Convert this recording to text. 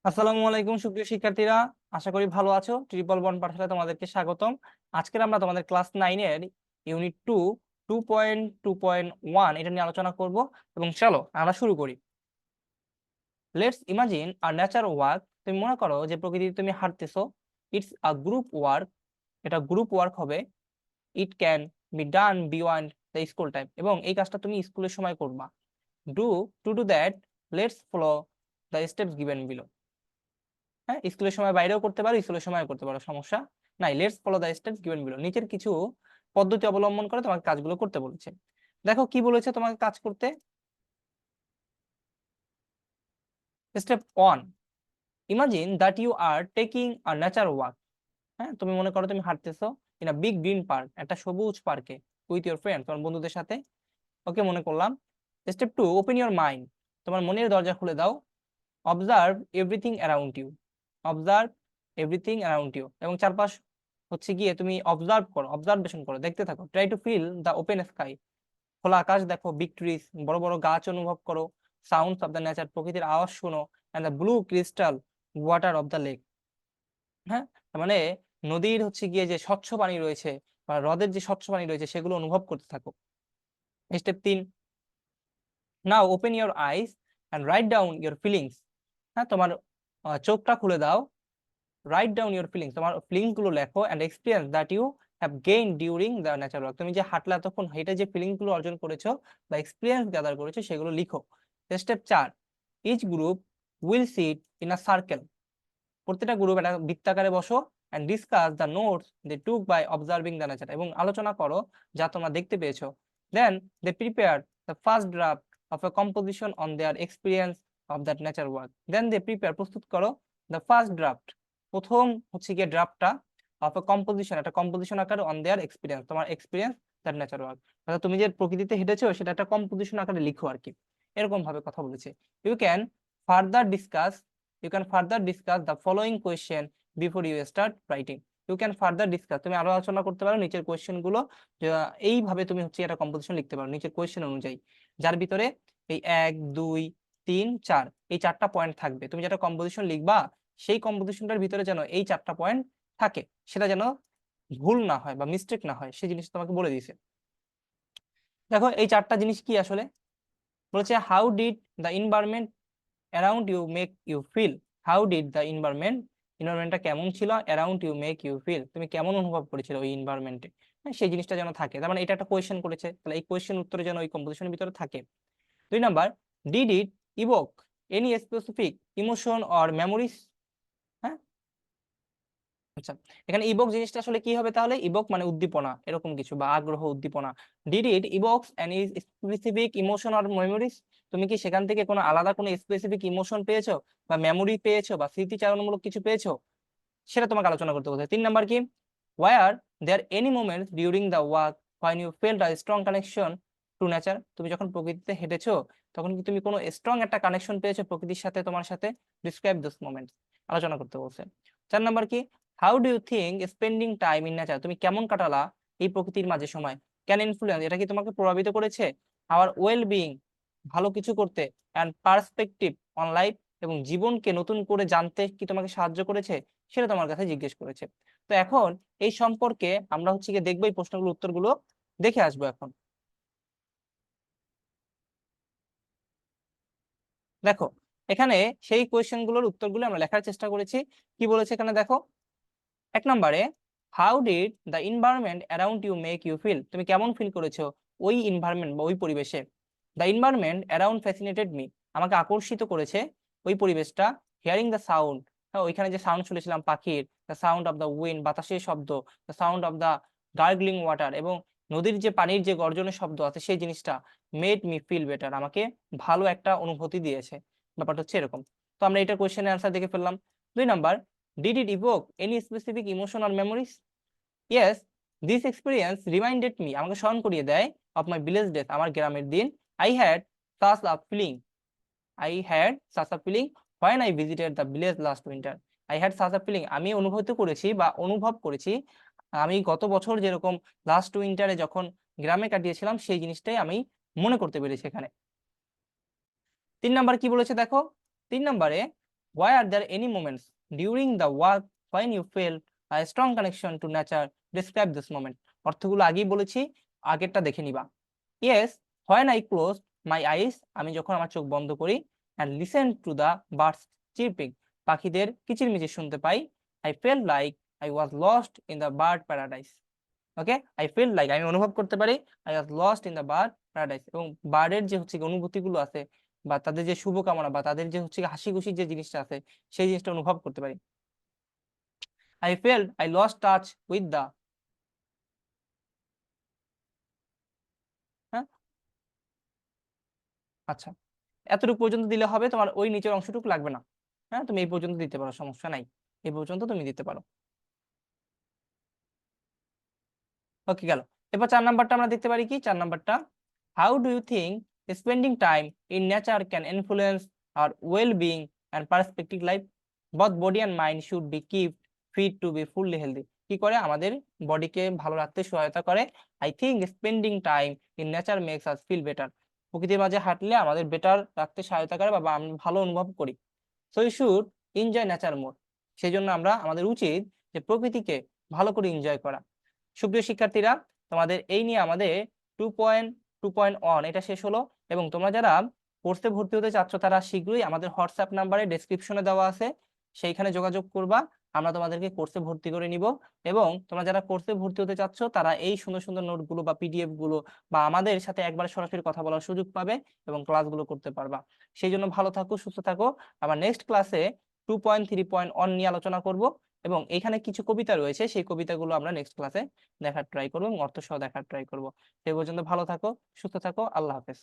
আসসালামু আলাইকুম সুপ্রিয় শিক্ষার্থীরা, আশা করি ভালো আছো। ট্রিপল বন্ড পাঠশালায় তোমাদেরকে স্বাগতম। আজকের আমরা তোমাদের ক্লাস 9 এর ইউনিট 2 2.2.1 এটা নিয়ে আলোচনা করব এবং চলো আমরা শুরু করি। Let's imagine a nature work. তুমি মনে করো যে প্রকৃতিতে তুমি হাঁটতেছো। ইটস আ গ্রুপ ওয়ার্ক, এটা গ্রুপ ওয়ার্ক হবে। It can be done beyond the school time, এবং এই কাজটা তুমি স্কুলের সময় করবা। Do to do that, let's follow the steps given below. হ্যাঁ, স্কুলের সময় বাইরেও করতে পারো, স্কুলের সময় করতে পারো, সমস্যা নাই। Let's follow the steps given below, নিচের কিছু পদ্ধতি অবলম্বন করে তোমাকে কাজগুলো করতে বলেছে। দেখো কি বলেছে তোমাকে কাজ করতে। Step 1, imagine that you are taking a nature walk. হ্যাঁ, তুমি মনে করো তুমি হাঁটতেছো in a big green park, একটা সবুজ পার্কে, উইথ ইউর ফ্রেন্ড, তোমার বন্ধুদের সাথে। ওকে, মনে করলাম। স্টেপ 2, ওপেন ইউর মাইন্ড, তোমার মনের দরজা খুলে দাও। Observe everything around you, observe everything around you, এবং চারপাশ হচ্ছে গিয়ে তুমি অবজার্ভ করো, অবজারভেশন করো, দেখতে থাকো। Try to feel the open sky, খোলা আকাশ দেখো। বিগ ট্রিজ, বড় বড় গাছ অনুভব করো। সাউন্ডস অফ দ্য নেচার, প্রকৃতির আওয়াজ শোনো। And the blue crystal water of the lake. হ্যাঁ, তার মানে নদীর হচ্ছে গিয়ে যে স্বচ্ছ পানি রয়েছে বা হ্রদের যে স্বচ্ছ পানি রয়েছে সেগুলো অনুভব করতে থাকো। Step 3, now open your eyes and write down your feelings. হ্যাঁ, তোমার চোখটা খুলে দাও। রাইট ডাউন ইউর ফিলিংস, তোমার ফিলিংস গুলো লেখো। And experience that you have gain during the natural walk, তুমি যে হাঁটলে এতক্ষণ হেঁটে যে ফিলিংস গুলো অর্জন করেছো বা এক্সপিরিয়েন্স গ্যাদার করেছো সেগুলো লিখো। Step 4, each group will sit in a circle, প্রত্যেকটা গ্রুপ একটা বৃত্তাকারে বসো। And discuss the notes they took by observing the nature, এবং আলোচনা করো যা তোমরা দেখতে পেয়েছো। Then they prepare the first draft of a composition on their experience of that nature work. Then they prepare, প্রস্তুত করো, দ্য ফার্স্ট ড্রাফট, প্রথম হচ্ছে গিয়ে ড্রাফটটা, অফ এ কম্পোজিশন, একটা কম্পোজিশন আকারে, অন দেয়ার এক্সপিরিয়েন্স, তোমার এক্সপিরিয়েন্স দ্যাট নেচার ওয়ার্ক, অর্থাৎ তুমি যে প্রকৃতিতে হেঁটেছো সেটা একটা কম্পোজিশন আকারে লিখো আর কি। এরকম ভাবে কথা বলেছে। You can further discuss, you can further discuss the following question before you start writing. You can further discuss, তুমি আরো আলোচনা করতে পারো নিচের কোয়েশ্চেন গুলো। এইভাবে তুমি হচ্ছে একটা কম্পোজিশন লিখতে পারো নিচের কোয়েশ্চেন অনুযায়ী, যার ভিতরে এই 1 2 3 4 এই 4টা পয়েন্ট থাকবে। তুমি যেটা কম্পোজিশন লিখবা সেই কম্পোজিশনটার ভিতরে যেন এই 4টা পয়েন্ট থাকে, সেটা যেন ভুল না হয় বা মিস্টেক না হয়, সেই জিনিস তোমাকে বলে দিয়েছে। দেখো এই 4টা জিনিস কি আসলে বলেছে। How did the environment around you make you feel, how did the environment, এনভায়রনমেন্টটা কেমন ছিল, around you make you feel, তুমি কেমন অনুভব করেছিল ওই এনভায়রনমেন্টে। হ্যাঁ, সেই জিনিসটা যেন থাকে। তার মানে এটা একটা কোয়েশ্চেন করেছে, তাহলে এই কোয়েশ্চেন উত্তরে যেন ওই কম্পোজিশনের ভিতরে থাকে। 2 number, did it evoke any specific emotion or memories. হ্যাঁ, আচ্ছা, এখানে ইভোক জিনিসটা আসলে কি হবে তাহলে? ইভোক মানে উদ্দীপনা, এরকম কিছু, বা আগ্রহ, উদ্দীপনা। Did it Evocus any specific emotion or memories, তুমি কি সেখান থেকে কোনো আলাদা কোনো স্পেসিফিক ইমোশন পেয়েছো বা মেমোরি পেয়েছো বা স্মৃতিচারণমূলক কিছু পেয়েছো, সেটা তোমাকে আলোচনা করতে বলছে। 3 নাম্বার কি, were there any moments during the walk when you felt a strong connection to nature, তুমি যখন প্রকৃতিতে হেঁটেছো তখন কি তুমি কোনো স্ট্রং একটা কানেকশন পেয়েছো প্রকৃতির সাথে, তোমার সাথে? ডিসক্রাইব দিস মোমেন্টস, আলোচনা করতে বলছে। 4 নাম্বার কি, how do you think spending time in nature, তুমি কেমন কাটালা এই প্রকৃতির মাঝে সময়। ক্যান ইনফ্লুয়েন্স, এটা কি তোমাকে প্রভাবিত করেছে আওয়ার ওয়েল বিইং, ভালো কিছু করতে, অ্যান্ড পার্সপেক্টিভ অন লাইফ, এবং জীবনকে নতুন করে জানতে কি তোমাকে সাহায্য করেছে, সেটা তোমার কাছে জিজ্ঞেস করেছে। তো এখন এই সম্পর্কে আমরা হচ্ছে গিয়ে দেখবো এই প্রশ্নগুলোর উত্তরগুলো দেখে আসবো এখন। দেখো এখানে সেই কোয়েশ্চেন গুলোর উত্তরগুলো আমরা লেখার চেষ্টা করেছি। কি বলেছে এখানে দেখো। 1 নম্বরে, how did the environment around you make you feel, তুমি কেমন ফিল করেছো ওই এনভায়রনমেন্ট বা ওই পরিবেশে। The environment around fascinated me, আমাকে আকর্ষিত করেছে ওই পরিবেশটা। হিয়ারিং দ্য সাউন্ড, হ্যাঁ ওইখানে যে সাউন্ড শুনেছিলাম পাখির, the sound of the wind, বাতাসের শব্দ, the sound of the gargling water, এবং নদীর যে পানির যে গর্জনের শব্দ আছে সেই জিনিসটা, মেড মি ফিল বেটার, আমাকে ভালো একটা অনুভূতি দিয়েছে। ব্যাপারটা হচ্ছে এরকম। তো আমরা এটা কোয়েশ্চেনের আনসার দেখে ফেললাম। 2 number, did it evoke any specific emotion or memories? Yes, this experience reminded me, আমাকে স্মরণ করিয়ে দেয়, of my village days, আমার গ্রামের দিন। I had such a feeling, I had such a feeling when I visited the village last winter. I had such a feeling, আমি অনুভূত করেছি বা অনুভব করেছি, আমি গত বছর যেরকম লাস্ট উইন্টারে যখন গ্রামে কাটিয়েছিলাম সেই জিনিসটাই আমি মনে করতে পেরেছি এখানে। 3 নাম্বার কি বলেছে দেখো। 3 নাম্বারে, Why are there any moments during the work when you feel a strong connection to nature? Describe this moment. অর্থগুলো আগেই বলেছি, আগেরটা দেখে নিবা। Yes, when I close my eyes, আমি যখন আমার চোখ বন্ধ করি, and listen to the birds chirping, পাখিদের কিচিরমিচির শুনতে পাই, I felt like I was lost in the bird paradise. Okay, I felt like, আমি অনুভব করতে পারি, I was lost in the bird paradise, এবং বার্ডের যে হচ্ছে অনুভূতিগুলো আছে বা তাদের যে শুভকামনা বা তাদের যে হচ্ছে হাসি খুশির যে জিনিসটা আছে সেই জিনিসটা অনুভব করতে পারি। I felt I lost touch with the, হ্যাঁ আচ্ছা, এতটুকু পর্যন্ত দিলে হবে, তোমার ওই নিচের অংশটুকু লাগবে না। হ্যাঁ, তুমি এই পর্যন্ত দিতে পারো, সমস্যা নাই, এই পর্যন্ত তুমি দিতে পারো। ওকে, গেল। এবার 4 নাম্বারটা আমরা দেখতে পারি কি, 4 নাম্বারটা, how do you think spending time in nature can influence our well being and perspective life? both body and mind should be kept fit to be fully healthy. কি করে আমাদের বডিকে ভালো রাখতে সহায়তা করে? I think spending time in nature makes us feel better. প্রকৃতির মাঝে হাঁটলে আমাদের বেটার রাখতে সহায়তা করে বা আমি ভালো অনুভব করি। So you should enjoy nature more. সেই জন্য আমাদের উচিত যে প্রকৃতিকে ভালো করে এনজয় করা। সুপ্রিয় শিক্ষার্থীরা, তোমাদের এই নিয়ে আমাদের 2.2.1 এটা শেষ হলো, এবং তোমরা যারা কোর্সে ভর্তি হতে চাচ্ছ তারা শীঘ্রই আমাদের হোয়াটসঅ্যাপ নাম্বারে ডেসক্রিপশনে দেওয়া আছে, সেইখানে যোগাযোগ করবা, আমরা তোমাদেরকে কোর্সে ভর্তি করে নিব। এবং তোমরা যারা কোর্সে ভর্তি হতে চাচ্ছ তারা এই সুন্দর সুন্দর নোটগুলো বা পিডিএফ গুলো বা আমাদের সাথে একবার সরাসরি কথা বলার সুযোগ পাবে এবং ক্লাসগুলো করতে পারবা। সেই জন্য ভালো থাকো, সুস্থ থাকো। আবার নেক্সট ক্লাসে 2.3.1 নিয়ে আলোচনা করব, এবং এখানে কিছু কবিতা রয়েছে, সেই কবিতাগুলো আমরা নেক্সট ক্লাসে দেখার ট্রাই করবো এবং অর্থ সহ দেখার ট্রাই করবো। সেই পর্যন্ত ভালো থাকো, সুস্থ থাকো, আল্লাহ হাফেজ।